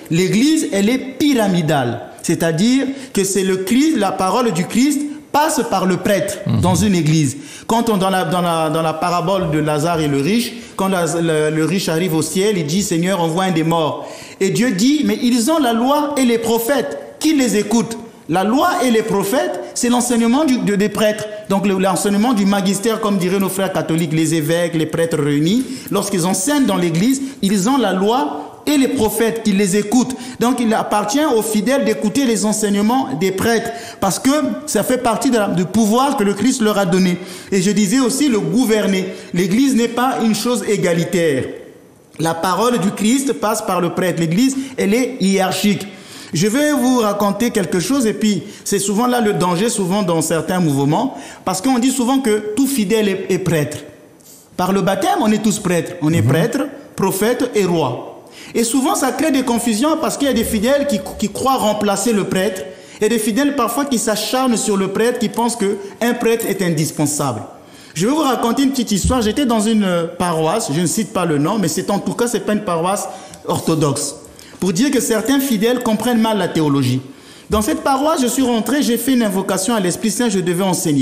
L'Église, elle est pyramidale. C'est-à-dire que c'est le Christ, la parole du Christ passe par le prêtre dans une église. Quand on, dans la parabole de Lazare et le riche, quand le riche arrive au ciel, il dit, Seigneur, envoie un des morts. Et Dieu dit, mais ils ont la loi et les prophètes. Qui les écoute? La loi et les prophètes, c'est l'enseignement des prêtres. Donc l'enseignement du magistère, comme diraient nos frères catholiques, les évêques, les prêtres réunis. Lorsqu'ils enseignent dans l'église, ils ont la loi et les prophètes qui les écoutent. Donc il appartient aux fidèles d'écouter les enseignements des prêtres, parce que ça fait partie du pouvoir que le Christ leur a donné. Et je disais aussi le gouverner. L'église n'est pas une chose égalitaire. La parole du Christ passe par le prêtre. L'église, elle est hiérarchique. Je vais vous raconter quelque chose, et puis c'est souvent là le danger, souvent dans certains mouvements, parce qu'on dit souvent que tout fidèle est prêtre. Par le baptême, on est tous prêtres. On est prêtre, prophète et roi. Et souvent, ça crée des confusions parce qu'il y a des fidèles qui croient remplacer le prêtre, et des fidèles parfois qui s'acharnent sur le prêtre, qui pensent qu'un prêtre est indispensable. Je vais vous raconter une petite histoire. J'étais dans une paroisse, je ne cite pas le nom, mais en tout cas, ce n'est pas une paroisse orthodoxe. Pour dire que certains fidèles comprennent mal la théologie. Dans cette paroisse, je suis rentré, j'ai fait une invocation à l'Esprit Saint, je devais enseigner.